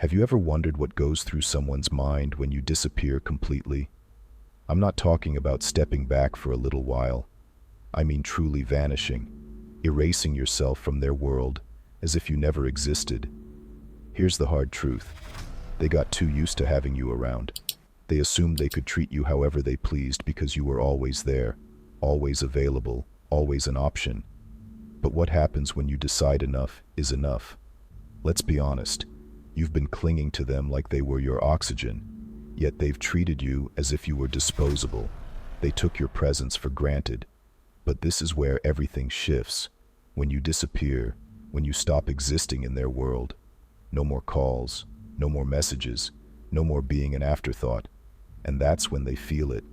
Have you ever wondered what goes through someone's mind when you disappear completely? I'm not talking about stepping back for a little while. I mean truly vanishing, erasing yourself from their world as if you never existed. Here's the hard truth. They got too used to having you around. They assumed they could treat you however they pleased because you were always there, always available, always an option. But what happens when you decide enough is enough? Let's be honest. You've been clinging to them like they were your oxygen, yet they've treated you as if you were disposable. They took your presence for granted. But this is where everything shifts. When you disappear, when you stop existing in their world. No more calls, no more messages, no more being an afterthought. And that's when they feel it,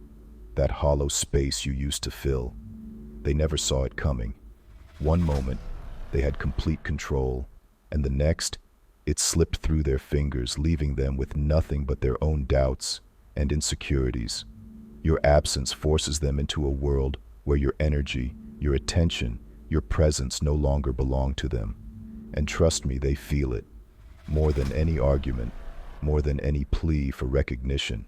that hollow space you used to fill. They never saw it coming. One moment, they had complete control, and the next, it slipped through their fingers, leaving them with nothing but their own doubts and insecurities. Your absence forces them into a world where your energy, your attention, your presence no longer belong to them. And trust me, they feel it. More than any argument, more than any plea for recognition.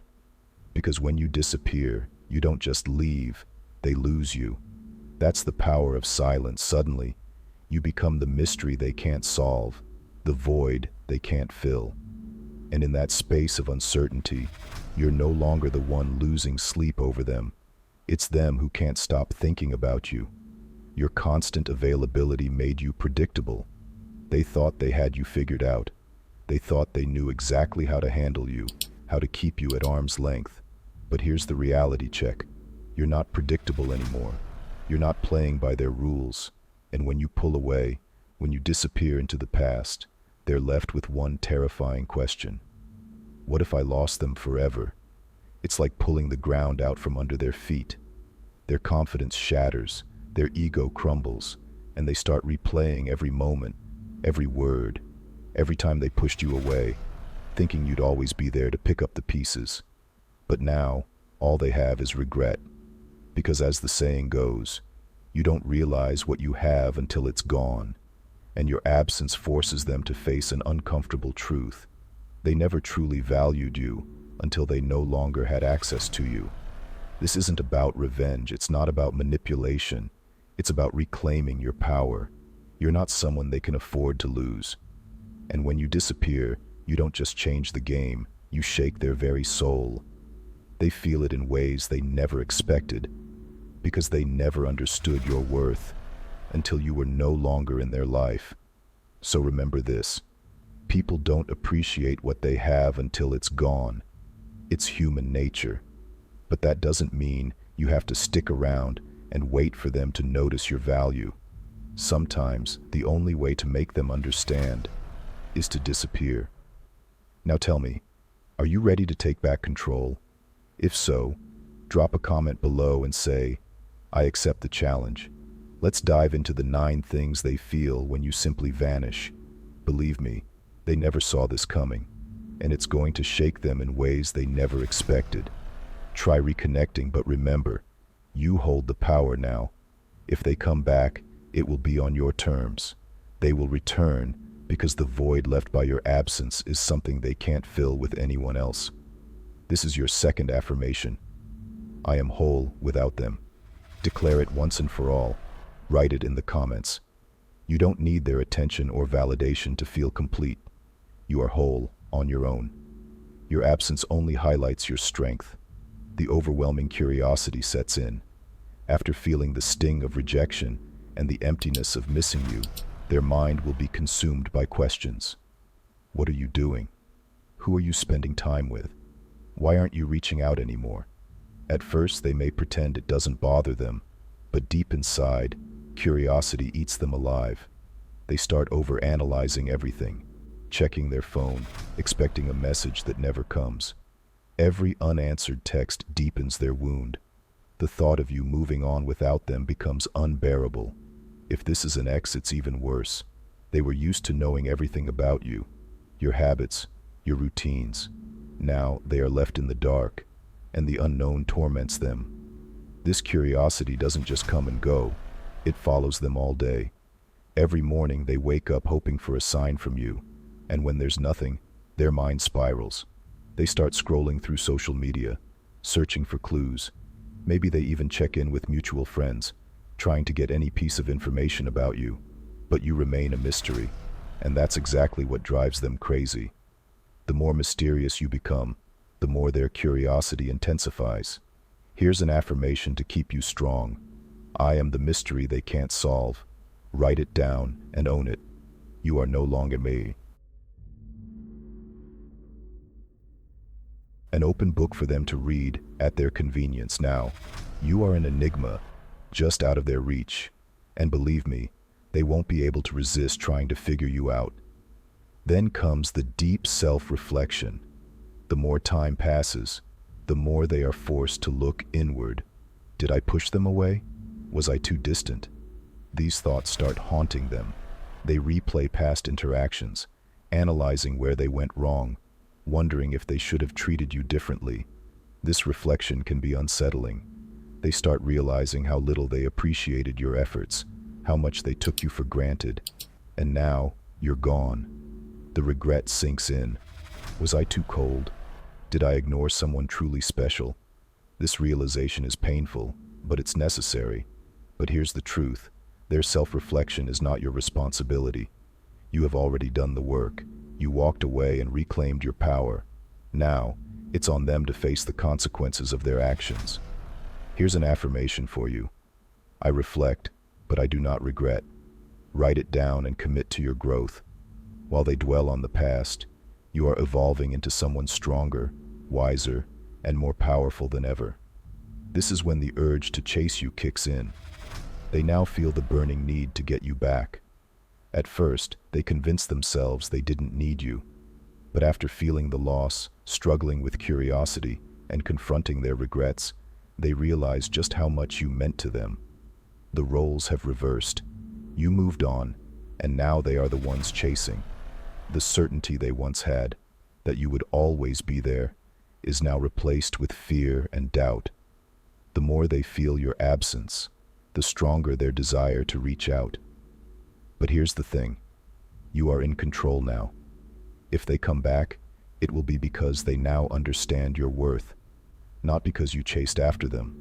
Because when you disappear, you don't just leave, they lose you. That's the power of silence. Suddenly, you become the mystery they can't solve, the void they can't fill. And in that space of uncertainty, you're no longer the one losing sleep over them. It's them who can't stop thinking about you. Your constant availability made you predictable. They thought they had you figured out. They thought they knew exactly how to handle you, how to keep you at arm's length. But here's the reality check. You're not predictable anymore. You're not playing by their rules. And when you pull away, when you disappear into the past, they're left with one terrifying question. What if I lost them forever? It's like pulling the ground out from under their feet. Their confidence shatters, their ego crumbles, and they start replaying every moment, every word, every time they pushed you away, thinking you'd always be there to pick up the pieces. But now, all they have is regret. Because as the saying goes, you don't realize what you have until it's gone. And your absence forces them to face an uncomfortable truth. They never truly valued you until they no longer had access to you. This isn't about revenge. It's not about manipulation. It's about reclaiming your power. You're not someone they can afford to lose. And when you disappear, you don't just change the game, you shake their very soul. They feel it in ways they never expected, because they never understood your worth until you were no longer in their life. So remember this, people don't appreciate what they have until it's gone. It's human nature. But that doesn't mean you have to stick around and wait for them to notice your value. Sometimes the only way to make them understand is to disappear. Now tell me, are you ready to take back control? If so, drop a comment below and say, I accept the challenge. Let's dive into the 9 things they feel when you simply vanish. Believe me, they never saw this coming, and it's going to shake them in ways they never expected. Try reconnecting, but remember, you hold the power now. If they come back, it will be on your terms. They will return because the void left by your absence is something they can't fill with anyone else. This is your second affirmation. I am whole without them. Declare it once and for all. Write it in the comments. You don't need their attention or validation to feel complete. You are whole on your own. Your absence only highlights your strength. The overwhelming curiosity sets in. After feeling the sting of rejection and the emptiness of missing you, their mind will be consumed by questions. What are you doing? Who are you spending time with? Why aren't you reaching out anymore? At first, they may pretend it doesn't bother them, but deep inside, curiosity eats them alive. They start overanalyzing everything, checking their phone, expecting a message that never comes. Every unanswered text deepens their wound. The thought of you moving on without them becomes unbearable. If this is an ex, it's even worse. They were used to knowing everything about you, your habits, your routines. Now they are left in the dark, and the unknown torments them. This curiosity doesn't just come and go, it follows them all day. Every morning they wake up hoping for a sign from you, and when there's nothing, Their mind spirals. They start scrolling through social media, searching for clues. Maybe they even check in with mutual friends, trying to get any piece of information about you. But you remain a mystery, and that's exactly what drives them crazy. The more mysterious you become, the more their curiosity intensifies. Here's an affirmation to keep you strong. I am the mystery they can't solve. Write it down and own it. You are no longer me. An open book for them to read at their convenience now. You are an enigma, just out of their reach. And believe me, they won't be able to resist trying to figure you out. Then comes the deep self-reflection. The more time passes, the more they are forced to look inward. Did I push them away? Was I too distant? These thoughts start haunting them. They replay past interactions, analyzing where they went wrong, wondering if they should have treated you differently. This reflection can be unsettling. They start realizing how little they appreciated your efforts, how much they took you for granted, and now you're gone. The regret sinks in. Was I too cold? Did I ignore someone truly special? This realization is painful, but it's necessary. But here's the truth. Their self-reflection is not your responsibility. You have already done the work. You walked away and reclaimed your power. Now, it's on them to face the consequences of their actions. Here's an affirmation for you. I reflect, but I do not regret. Write it down and commit to your growth. While they dwell on the past, you are evolving into someone stronger, wiser, and more powerful than ever. This is when the urge to chase you kicks in. They now feel the burning need to get you back. At first, they convince themselves they didn't need you. But after feeling the loss, struggling with curiosity, and confronting their regrets, they realize just how much you meant to them. The roles have reversed. You moved on, and now they are the ones chasing. The certainty they once had, that you would always be there, is now replaced with fear and doubt. The more they feel your absence, the stronger their desire to reach out. But here's the thing. You are in control now. If they come back, it will be because they now understand your worth, not because you chased after them.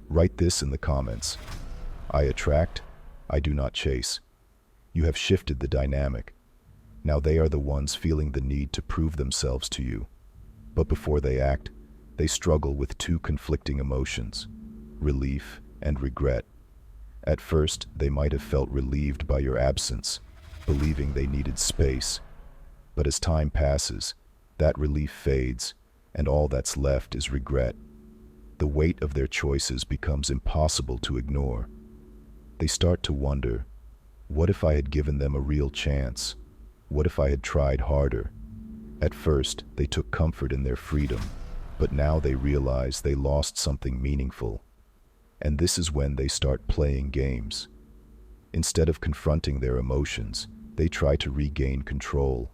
Write this in the comments. I attract, I do not chase. You have shifted the dynamic. Now they are the ones feeling the need to prove themselves to you. But before they act, they struggle with two conflicting emotions, relief and regret. At first, they might have felt relieved by your absence, believing they needed space. But as time passes, that relief fades, and all that's left is regret. The weight of their choices becomes impossible to ignore. They start to wonder, what if I had given them a real chance? What if I had tried harder? At first, they took comfort in their freedom, but now they realize they lost something meaningful. And this is when they start playing games. Instead of confronting their emotions, they try to regain control.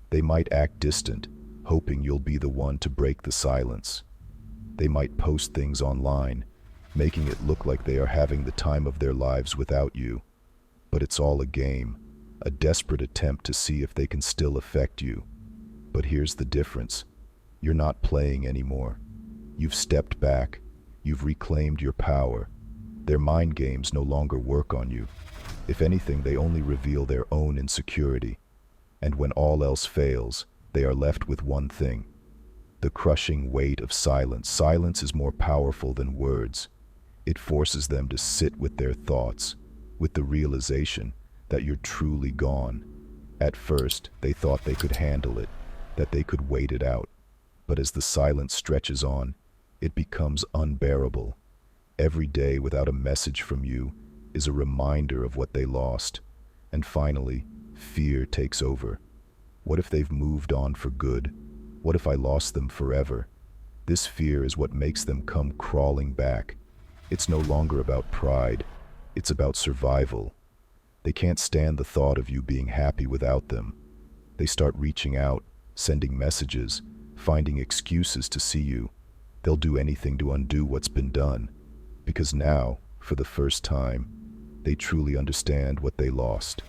They might act distant, hoping you'll be the one to break the silence. They might post things online, making it look like they are having the time of their lives without you. But it's all a game, a desperate attempt to see if they can still affect you. But here's the difference. You're not playing anymore. You've stepped back. You've reclaimed your power. Their mind games no longer work on you. If anything, they only reveal their own insecurity. And when all else fails, they are left with one thing: the crushing weight of silence. Silence is more powerful than words. It forces them to sit with their thoughts, with the realization that you're truly gone. At first, they thought they could handle it, that they could wait it out. But as the silence stretches on, it becomes unbearable. Every day without a message from you is a reminder of what they lost. And finally, fear takes over. What if they've moved on for good? What if I lost them forever? This fear is what makes them come crawling back. It's no longer about pride. It's about survival. They can't stand the thought of you being happy without them. They start reaching out, sending messages, finding excuses to see you. They'll do anything to undo what's been done, because now, for the first time, they truly understand what they lost.